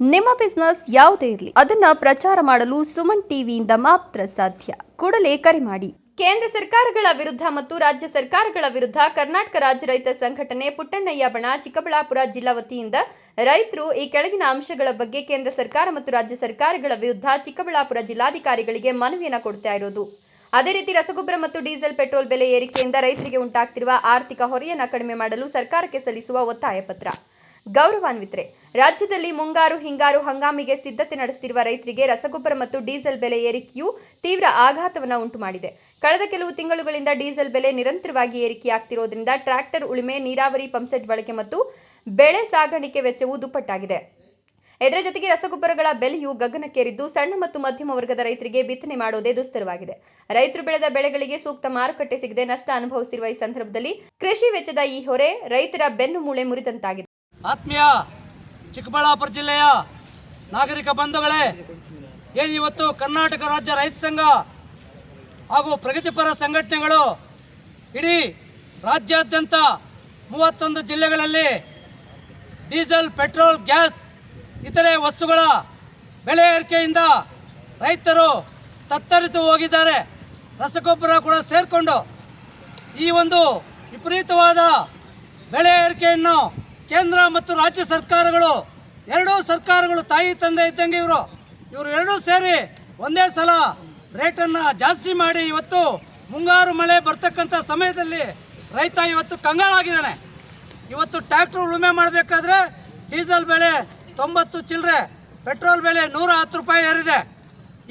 ನಿಮ್ಮ ಬಿಸ್ನೆಸ್ ಯಾವುದೇ ಇರಲಿ ಅದನ್ನ ಪ್ರಚಾರ ಮಾಡಲು ಸುಮನ್ ಟಿವಿಯಿಂದ ಮಾತ್ರ ಸಾಧ್ಯ. ಕೂಡಲೇ ಕರೆ ಮಾಡಿ. ಕೇಂದ್ರ ಸರ್ಕಾರಗಳ ವಿರುದ್ಧ ಮತ್ತು ರಾಜ್ಯ ಸರ್ಕಾರಗಳ ವಿರುದ್ಧ ಕರ್ನಾಟಕ ರಾಜ್ಯ ರೈತ ಸಂಘಟನೆ ಪುಟ್ಟಣ್ಣಯ್ಯ ಬಣ ಚಿಕ್ಕಬಳ್ಳಾಪುರ ಜಿಲ್ಲಾ ವತಿಯಿಂದ ರೈತರು ಈ ಕೆಳಗಿನ ಅಂಶಗಳ ಬಗ್ಗೆ ಕೇಂದ್ರ ಸರ್ಕಾರ ಮತ್ತು ರಾಜ್ಯ ಸರ್ಕಾರಗಳ ವಿರುದ್ಧ ಚಿಕ್ಕಬಳ್ಳಾಪುರ ಜಿಲ್ಲಾಧಿಕಾರಿಗಳಿಗೆ ಮನವಿಯನ್ನು ಕೊಡ್ತಾ ಇರೋದು. ಅದೇ ರೀತಿ ರಸಗೊಬ್ಬರ ಮತ್ತು ಡೀಸೆಲ್ ಪೆಟ್ರೋಲ್ ಬೆಲೆ ಏರಿಕೆಯಿಂದ ರೈತರಿಗೆ ಉಂಟಾಗ್ತಿರುವ ಆರ್ಥಿಕ ಹೊರೆಯನ್ನು ಕಡಿಮೆ ಮಾಡಲು ಸರ್ಕಾರಕ್ಕೆ ಸಲ್ಲಿಸುವ ಒತ್ತಾಯ ಪತ್ರ. ಗೌರವಾನ್ವಿತರೆ, ರಾಜ್ಯದಲ್ಲಿ ಮುಂಗಾರು ಹಿಂಗಾರು ಹಂಗಾಮಿಗೆ ಸಿದ್ಧತೆ ನಡೆಸುತ್ತಿರುವ ರೈತರಿಗೆ ರಸಗೊಬ್ಬರ ಮತ್ತು ಡೀಸೆಲ್ ಬೆಲೆ ಏರಿಕೆಯು ತೀವ್ರ ಆಘಾತವನ್ನು ಉಂಟು ಮಾಡಿದೆ. ಕಳೆದ ಕೆಲವು ತಿಂಗಳುಗಳಿಂದ ಡೀಸೆಲ್ ಬೆಲೆ ನಿರಂತರವಾಗಿ ಏರಿಕೆಯಾಗ್ತಿರೋದ್ರಿಂದ ಟ್ರ್ಯಾಕ್ಟರ್ ಉಳುಮೆ, ನೀರಾವರಿ ಪಂಪ್ಸೆಟ್ ಬಳಕೆ ಮತ್ತು ಬೆಳೆ ಸಾಗಾಣಿಕೆ ವೆಚ್ಚವು ದುಪ್ಪಟ್ಟಾಗಿದೆ. ಇದರ ಜೊತೆಗೆ ರಸಗೊಬ್ಬರಗಳ ಬೆಲೆಯು ಗಗನಕ್ಕೇರಿದ್ದು ಸಣ್ಣ ಮತ್ತು ಮಧ್ಯಮ ವರ್ಗದ ರೈತರಿಗೆ ಬಿತ್ತನೆ ಮಾಡೋದೇ ದುಸ್ತರವಾಗಿದೆ. ರೈತರು ಬೆಳೆದ ಬೆಳೆಗಳಿಗೆ ಸೂಕ್ತ ಮಾರುಕಟ್ಟೆ ಸಿಗದೆ ನಷ್ಟ ಅನುಭವಿಸುತ್ತಿರುವ ಈ ಸಂದರ್ಭದಲ್ಲಿ ಕೃಷಿ ವೆಚ್ಚದ ಈ ಹೊರೆ ರೈತರ ಬೆನ್ನು ಮೂಳೆ ಮುರಿದಂತಾಗಿದೆ. ಆತ್ಮೀಯ ಚಿಕ್ಕಬಳ್ಳಾಪುರ ಜಿಲ್ಲೆಯ ನಾಗರಿಕ ಬಂಧುಗಳೇ, ಇವತ್ತು ಕರ್ನಾಟಕ ರಾಜ್ಯ ರೈತ ಸಂಘ ಹಾಗೂ ಪ್ರಗತಿಪರ ಸಂಘಟನೆಗಳು ಇಡೀ ರಾಜ್ಯಾದ್ಯಂತ 31 ಜಿಲ್ಲೆಗಳಲ್ಲಿ ಡೀಸೆಲ್, ಪೆಟ್ರೋಲ್, ಗ್ಯಾಸ್ ಇತರೆ ವಸ್ತುಗಳ ಬೆಲೆ ಏರಿಕೆಯಿಂದ ರೈತರು ತತ್ತರಿತು ಹೋಗಿದ್ದಾರೆ. ರಸಗೊಬ್ಬರ ಕೂಡ ಸೇರಿಕೊಂಡು ಈ ಒಂದು ವಿಪರೀತವಾದ ಬೆಲೆ ಏರಿಕೆಯನ್ನು ಕೇಂದ್ರ ಮತ್ತು ರಾಜ್ಯ ಸರ್ಕಾರಗಳು, ಎರಡೂ ಸರ್ಕಾರಗಳು ತಾಯಿ ತಂದೆ ಇದ್ದಂಗೆ ಇವರು ಎರಡೂ ಸೇರಿ ಒಂದೇ ಸಲ ರೇಟನ್ನು ಜಾಸ್ತಿ ಮಾಡಿ ಇವತ್ತು ಮುಂಗಾರು ಮಳೆ ಬರ್ತಕ್ಕಂಥ ಸಮಯದಲ್ಲಿ ರೈತ ಇವತ್ತು ಕಂಗಾಲಾಗಿದ್ದಾನೆ. ಇವತ್ತು ಟ್ರ್ಯಾಕ್ಟರ್ ಉಳುಮೆ ಮಾಡಬೇಕಾದ್ರೆ ಡೀಸೆಲ್ ಬೆಲೆ 90 ಚಿಲ್ಲರೆ, ಪೆಟ್ರೋಲ್ ಬೆಲೆ 110 ರೂಪಾಯಿ ಏರಿದೆ.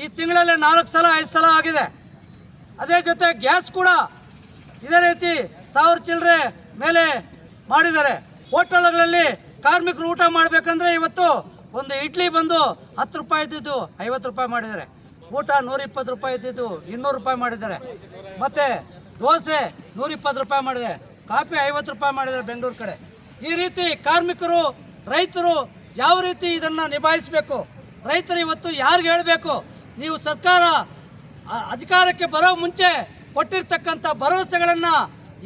ಈ ತಿಂಗಳಲ್ಲಿ 4 ಸಲ 5 ಸಲ ಆಗಿದೆ. ಅದೇ ಜೊತೆ ಗ್ಯಾಸ್ ಕೂಡ ಇದೇ ರೀತಿ 1000 ಚಿಲ್ಲರೆ ಮೇಲೆ ಮಾಡಿದ್ದಾರೆ. ಹೋಟೆಲ್ಗಳಲ್ಲಿ ಕಾರ್ಮಿಕರು ಊಟ ಮಾಡಬೇಕಂದ್ರೆ ಇವತ್ತು ಒಂದು ಇಡ್ಲಿ ಬಂದು 10 ರೂಪಾಯಿ ಇದ್ದಿದ್ದು 50 ರೂಪಾಯಿ ಮಾಡಿದ್ದಾರೆ. ಊಟ 120 ರೂಪಾಯಿ ಇದ್ದಿದ್ದು 200 ರೂಪಾಯಿ ಮಾಡಿದ್ದಾರೆ. ಮತ್ತು ದೋಸೆ 120 ರೂಪಾಯಿ ಮಾಡಿದೆ, ಕಾಫಿ 50 ರೂಪಾಯಿ ಮಾಡಿದ್ದಾರೆ ಬೆಂಗಳೂರು ಕಡೆ. ಈ ರೀತಿ ಕಾರ್ಮಿಕರು, ರೈತರು ಯಾವ ರೀತಿ ಇದನ್ನು ನಿಭಾಯಿಸಬೇಕು? ರೈತರು ಇವತ್ತು ಯಾರಿಗೆ ಹೇಳಬೇಕು? ನೀವು ಸರ್ಕಾರ ಅಧಿಕಾರಕ್ಕೆ ಬರೋ ಮುಂಚೆ ಕೊಟ್ಟಿರ್ತಕ್ಕಂಥ ಭರವಸೆಗಳನ್ನು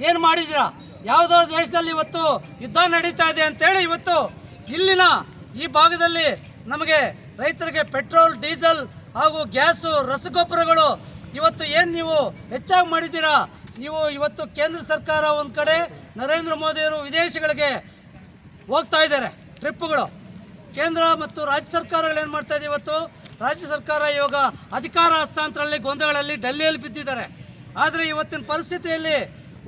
ಏನು ಮಾಡಿದ್ದೀರಾ? ಯಾವುದೋ ದೇಶದಲ್ಲಿ ಇವತ್ತು ಯುದ್ಧ ನಡೀತಾ ಇದೆ ಅಂತೇಳಿ ಇವತ್ತು ಇಲ್ಲಿನ ಈ ಭಾಗದಲ್ಲಿ ನಮಗೆ ರೈತರಿಗೆ ಪೆಟ್ರೋಲ್, ಡೀಸೆಲ್ ಹಾಗೂ ಗ್ಯಾಸು, ರಸಗೊಬ್ಬರಗಳು ಇವತ್ತು ಏನು ನೀವು ಹೆಚ್ಚಾಗಿ ಮಾಡಿದ್ದೀರಾ? ನೀವು ಇವತ್ತು ಕೇಂದ್ರ ಸರ್ಕಾರ ಒಂದು ಕಡೆ, ನರೇಂದ್ರ ಮೋದಿಯವರು ವಿದೇಶಗಳಿಗೆ ಹೋಗ್ತಾ ಇದ್ದಾರೆ ಟ್ರಿಪ್ಪುಗಳು. ಕೇಂದ್ರ ಮತ್ತು ರಾಜ್ಯ ಸರ್ಕಾರಗಳು ಏನು ಮಾಡ್ತಾ ಇದೆ? ಇವತ್ತು ರಾಜ್ಯ ಸರ್ಕಾರ ಇವಾಗ ಅಧಿಕಾರ ಹಸ್ತಾಂತರದಲ್ಲಿ ಗೊಂದಲಗಳಲ್ಲಿ ಡೆಲ್ಲಿಯಲ್ಲಿ ಬಿದ್ದಿದ್ದಾರೆ. ಆದರೆ ಇವತ್ತಿನ ಪರಿಸ್ಥಿತಿಯಲ್ಲಿ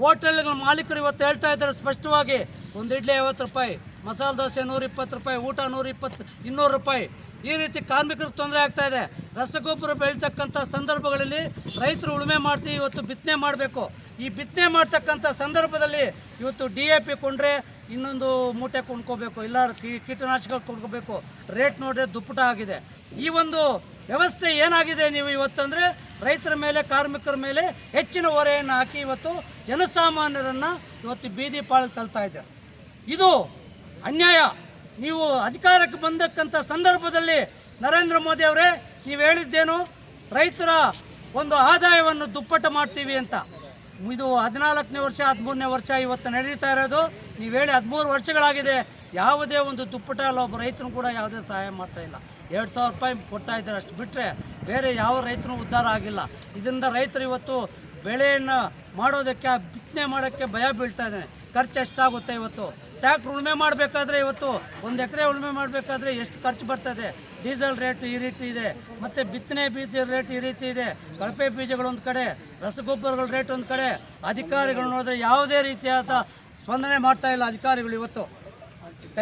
ಹೋಟೆಲ್ಗಳ ಮಾಲೀಕರು ಇವತ್ತು ಹೇಳ್ತಾ ಇದ್ದಾರೆ ಸ್ಪಷ್ಟವಾಗಿ, ಒಂದು ಇಡ್ಲಿ 50 ರೂಪಾಯಿ, ಮಸಾಲೆ ದೋಸೆ 120 ರೂಪಾಯಿ, ಊಟ 120, 200 ರೂಪಾಯಿ. ಈ ರೀತಿ ಕಾರ್ಮಿಕರಿಗೆ ತೊಂದರೆ ಆಗ್ತಾ ಇದೆ. ರಸಗೊಬ್ಬರ ಬೆಳೀತಕ್ಕಂಥ ಸಂದರ್ಭಗಳಲ್ಲಿ ರೈತರು ಉಳುಮೆ ಮಾಡ್ತೀವಿ, ಇವತ್ತು ಬಿತ್ತನೆ ಮಾಡಬೇಕು. ಈ ಬಿತ್ತನೆ ಮಾಡ್ತಕ್ಕಂಥ ಸಂದರ್ಭದಲ್ಲಿ ಇವತ್ತು DAP ಕೊಂಡ್ರೆ ಇನ್ನೊಂದು ಮೂಟೆ ಕೊಂಡ್ಕೋಬೇಕು, ಇಲ್ಲ ಕೀಟನಾಶಕಗಳು ಕೊಂಡ್ಕೋಬೇಕು. ರೇಟ್ ನೋಡ್ರೆ ದುಪ್ಪಟ ಆಗಿದೆ. ಈ ಒಂದು ವ್ಯವಸ್ಥೆ ಏನಾಗಿದೆ? ನೀವು ಇವತ್ತಂದರೆ ರೈತರ ಮೇಲೆ, ಕಾರ್ಮಿಕರ ಮೇಲೆ ಹೆಚ್ಚಿನ ಹೊರೆಯನ್ನು ಹಾಕಿ ಇವತ್ತು ಜನಸಾಮಾನ್ಯರನ್ನು ಇವತ್ತು ಬೀದಿ ಪಾಳಿಗೆ ತಳ್ತಾ ಇದ್ದಾರೆ. ಇದು ಅನ್ಯಾಯ. ನೀವು ಅಧಿಕಾರಕ್ಕೆ ಬಂದಕ್ಕಂಥ ಸಂದರ್ಭದಲ್ಲಿ ನರೇಂದ್ರ ಮೋದಿ ಅವರೇ, ನೀವು ಹೇಳಿದ್ದೇನು? ರೈತರ ಒಂದು ಆದಾಯವನ್ನು ದುಪ್ಪಟ್ಟು ಮಾಡ್ತೀವಿ ಅಂತ. ಇದು 14ನೇ ವರ್ಷ, 13ನೇ ವರ್ಷ ಇವತ್ತು ನಡೀತಾ ಇರೋದು. ನೀವು ಹೇಳಿ 13 ವರ್ಷಗಳಾಗಿದೆ. ಯಾವುದೇ ಒಂದು ದುಪ್ಪಟ ಅಲ್ಲ, ಒಬ್ಬ ರೈತರು ಕೂಡ ಯಾವುದೇ ಸಹಾಯ ಮಾಡ್ತಾ ಇಲ್ಲ. 2000 ರೂಪಾಯಿ ಕೊಡ್ತಾ ಇದ್ದಾರೆ, ಅಷ್ಟು ಬಿಟ್ಟರೆ ಬೇರೆ ಯಾವ ರೈತರು ಉದ್ಧಾರ ಆಗಿಲ್ಲ. ಇದರಿಂದ ರೈತರು ಇವತ್ತು ಬೆಳೆಯನ್ನು ಮಾಡೋದಕ್ಕೆ, ಬಿತ್ತನೆ ಮಾಡೋಕ್ಕೆ ಭಯ ಬೀಳ್ತಾ ಇದ್ದಾನೆ. ಖರ್ಚು ಎಷ್ಟಾಗುತ್ತೆ? ಇವತ್ತು ಟ್ರ್ಯಾಕ್ಟ್ರ್ ಉಳುಮೆ ಮಾಡಬೇಕಾದ್ರೆ, ಇವತ್ತು 1 ಎಕರೆ ಉಳುಮೆ ಮಾಡಬೇಕಾದ್ರೆ ಎಷ್ಟು ಖರ್ಚು ಬರ್ತದೆ? ಡೀಸೆಲ್ ರೇಟ್ ಈ ರೀತಿ ಇದೆ, ಮತ್ತು ಬಿತ್ತನೆ ಬೀಜ ರೇಟ್ ಈ ರೀತಿ ಇದೆ, ಕಳಪೆ ಬೀಜಗಳೊಂದು ಕಡೆ, ರಸಗೊಬ್ಬರಗಳ ರೇಟ್ ಒಂದು ಕಡೆ. ಅಧಿಕಾರಿಗಳು ನೋಡಿದ್ರೆ ಯಾವುದೇ ರೀತಿಯಾದ ಸ್ಪಂದನೆ ಮಾಡ್ತಾ ಇಲ್ಲ ಅಧಿಕಾರಿಗಳು. ಇವತ್ತು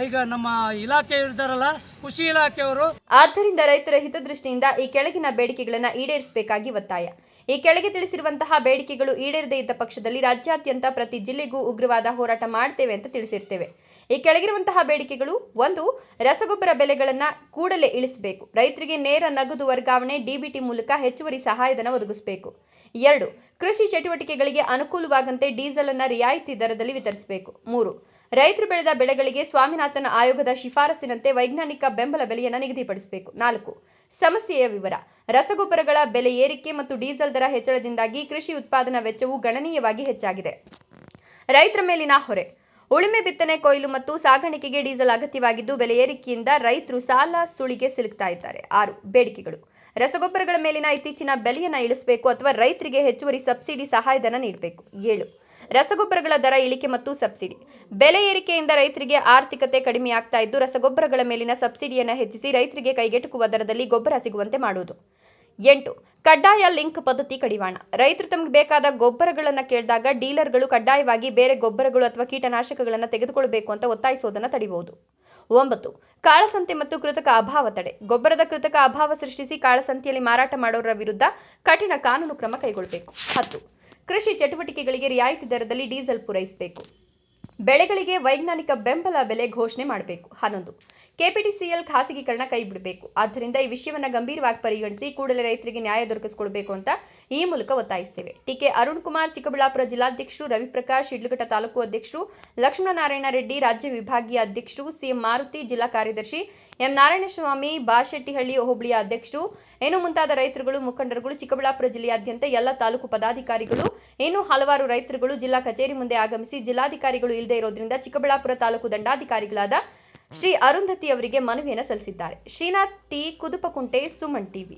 ಈಗ ನಮ್ಮ ಇಲಾಖೆ ಇರ್ತಾರಲ್ಲ, ಕೃಷಿ ಇಲಾಖೆಯವರು. ಆದ್ದರಿಂದ ರೈತರ ಹಿತದೃಷ್ಟಿಯಿಂದ ಈ ಕೆಳಗಿನ ಬೇಡಿಕೆಗಳನ್ನು ಈಡೇರಿಸಬೇಕಾಗಿ ಒತ್ತಾಯ. ಈ ಕೆಳಗೆ ತಿಳಿಸಿರುವಂತಹ ಬೇಡಿಕೆಗಳು ಈಡೇರದೇ ಇದ್ದ ಪಕ್ಷದಲ್ಲಿ ರಾಜ್ಯಾದ್ಯಂತ ಪ್ರತಿ ಜಿಲ್ಲೆಗೂ ಉಗ್ರವಾದ ಹೋರಾಟ ಮಾಡ್ತೇವೆ ಅಂತ ತಿಳಿಸಿರ್ತೇವೆ. ಈ ಕೆಳಗಿರುವಂತಹ ಬೇಡಿಕೆಗಳು: 1. ರಸಗೊಬ್ಬರ ಬೆಲೆಗಳನ್ನು ಕೂಡಲೇ ಇಳಿಸಬೇಕು. ರೈತರಿಗೆ ನೇರ ನಗದು ವರ್ಗಾವಣೆ, DBT ಮೂಲಕ ಹೆಚ್ಚುವರಿ ಸಹಾಯಧನ ಒದಗಿಸಬೇಕು. 2. ಕೃಷಿ ಚಟುವಟಿಕೆಗಳಿಗೆ ಅನುಕೂಲವಾಗಂತೆ ಡೀಸೆಲ್ ಅನ್ನು ರಿಯಾಯಿತಿ ದರದಲ್ಲಿ ವಿತರಿಸಬೇಕು. 3. ರೈತರು ಬೆಳೆದ ಬೆಳೆಗಳಿಗೆ ಸ್ವಾಮಿನಾಥನ್ ಆಯೋಗದ ಶಿಫಾರಸಿನಂತೆ ವೈಜ್ಞಾನಿಕ ಬೆಂಬಲ ಬೆಲೆಯನ್ನು ನಿಗದಿಪಡಿಸಬೇಕು. 4. ಸಮಸ್ಯೆಯ ವಿವರ: ರಸಗೊಬ್ಬರಗಳ ಬೆಲೆ ಏರಿಕೆ ಮತ್ತು ಡೀಸೆಲ್ ದರ ಹೆಚ್ಚಳದಿಂದಾಗಿ ಕೃಷಿ ಉತ್ಪಾದನಾ ವೆಚ್ಚವು ಗಣನೀಯವಾಗಿ ಹೆಚ್ಚಾಗಿದೆ. ರೈತರ ಮೇಲಿನ ಹೊರೆ: ಉಳುಮೆ, ಬಿತ್ತನೆ, ಕೊಯ್ಲು ಮತ್ತು ಸಾಗಾಣಿಕೆಗೆ ಡೀಸೆಲ್ ಅಗತ್ಯವಾಗಿದ್ದು ಬೆಲೆ ಏರಿಕೆಯಿಂದ ರೈತರು ಸಾಲ ಸುಳಿಗೆ ಸಿಲುಕ್ತಾ ಇದ್ದಾರೆ. 6 ಬೇಡಿಕೆಗಳು. ರಸಗೊಬ್ಬರಗಳ ಮೇಲಿನ ಇತ್ತೀಚಿನ ಬೆಲೆಯನ್ನು ಇಳಿಸಬೇಕು ಅಥವಾ ರೈತರಿಗೆ ಹೆಚ್ಚುವರಿ ಸಬ್ಸಿಡಿ ಸಹಾಯಧನ ನೀಡಬೇಕು. 7 ರಸಗೊಬ್ಬರಗಳ ದರ ಇಳಿಕೆ ಮತ್ತು ಸಬ್ಸಿಡಿ. ಬೆಲೆ ಏರಿಕೆಯಿಂದ ರೈತರಿಗೆ ಆರ್ಥಿಕತೆ ಕಡಿಮೆಯಾಗ್ತಾ ಇದ್ದು ರಸಗೊಬ್ಬರಗಳ ಮೇಲಿನ ಸಬ್ಸಿಡಿಯನ್ನು ಹೆಚ್ಚಿಸಿ ರೈತರಿಗೆ ಕೈಗೆಟುಕುವ ದರದಲ್ಲಿ ಗೊಬ್ಬರ ಸಿಗುವಂತೆ ಮಾಡುವುದು. 8 ಕಡ್ಡಾಯ ಲಿಂಕ್ ಪದ್ಧತಿ ಕಡಿವಾಣ. ರೈತರು ತಮಗೆ ಬೇಕಾದ ಗೊಬ್ಬರಗಳನ್ನು ಕೇಳಿದಾಗ ಡೀಲರ್ಗಳು ಕಡ್ಡಾಯವಾಗಿ ಬೇರೆ ಗೊಬ್ಬರಗಳು ಅಥವಾ ಕೀಟನಾಶಕಗಳನ್ನು ತೆಗೆದುಕೊಳ್ಳಬೇಕು ಅಂತ ಒತ್ತಾಯಿಸುವುದನ್ನು ತಡೆಯಬಹುದು. 9 ಕಾಳಸಂತೆ ಮತ್ತು ಕೃತಕ ಅಭಾವ ತಡೆ. ಗೊಬ್ಬರದ ಕೃತಕ ಅಭಾವ ಸೃಷ್ಟಿಸಿ ಕಾಳಸಂತೆಯಲ್ಲಿ ಮಾರಾಟ ಮಾಡೋರ ವಿರುದ್ಧ ಕಠಿಣ ಕಾನೂನು ಕ್ರಮ ಕೈಗೊಳ್ಳಬೇಕು. 10 ಕೃಷಿ ಚಟುವಟಿಕೆಗಳಿಗೆ ರಿಯಾಯಿತಿ ದರದಲ್ಲಿ ಡೀಸೆಲ್ ಪೂರೈಸಬೇಕು. ಬೆಳೆಗಳಿಗೆ ವೈಜ್ಞಾನಿಕ ಬೆಂಬಲ ಬೆಲೆ ಘೋಷಣೆ ಮಾಡಬೇಕು. 11 ಕೆಪಿಟಿಸಿಎಲ್ ಖಾಸಗೀಕರಣ ಕೈಬಿಡಬೇಕು. ಆದ್ದರಿಂದ ಈ ವಿಷಯವನ್ನು ಗಂಭೀರವಾಗಿ ಪರಿಗಣಿಸಿ ಕೂಡಲೇ ರೈತರಿಗೆ ನ್ಯಾಯ ದೊರಕಿಸಿಕೊಡಬೇಕು ಅಂತ ಈ ಮೂಲಕ ಒತ್ತಾಯಿಸುತ್ತೇವೆ. ಟಿಕೆ ಅರುಣ್ ಕುಮಾರ್, ಚಿಕ್ಕಬಳ್ಳಾಪುರ ಜಿಲ್ಲಾಧ್ಯಕ್ಷರು, ರವಿಪ್ರಕಾಶ್, ಶಿಡ್ಲಘಟ್ಟ ತಾಲೂಕು ಅಧ್ಯಕ್ಷರು, ಲಕ್ಷ್ಮಣನಾರಾಯಣ ರೆಡ್ಡಿ, ರಾಜ್ಯ ವಿಭಾಗೀಯ ಅಧ್ಯಕ್ಷರು, ಸಿಎಂ ಮಾರುತಿ, ಜಿಲ್ಲಾ ಕಾರ್ಯದರ್ಶಿ ಎಂ ನಾರಾಯಣಸ್ವಾಮಿ, ಬಾಶೆಟ್ಟಿಹಳ್ಳಿ ಹೋಬಳಿಯ ಅಧ್ಯಕ್ಷರು, ಇನ್ನು ಮುಂತಾದ ರೈತರುಗಳು, ಮುಖಂಡರುಗಳು, ಚಿಕ್ಕಬಳ್ಳಾಪುರ ಜಿಲ್ಲೆಯಾದ್ಯಂತ ಎಲ್ಲ ತಾಲೂಕು ಪದಾಧಿಕಾರಿಗಳು, ಇನ್ನು ಹಲವಾರು ರೈತರುಗಳು ಜಿಲ್ಲಾ ಕಚೇರಿ ಮುಂದೆ ಆಗಮಿಸಿ ಜಿಲ್ಲಾಧಿಕಾರಿಗಳು ಇಲ್ಲದೆ ಇರೋದ್ರಿಂದ ಚಿಕ್ಕಬಳ್ಳಾಪುರ ತಾಲೂಕು ದಂಡಾಧಿಕಾರಿಗಳಾದ ಶ್ರೀ ಅರುಂಧತಿ ಅವರಿಗೆ ಮನವಿಯನ್ನು ಸಲ್ಲಿಸಿದ್ದಾರೆ. Srinath T, Kudupakunte, Suman TV.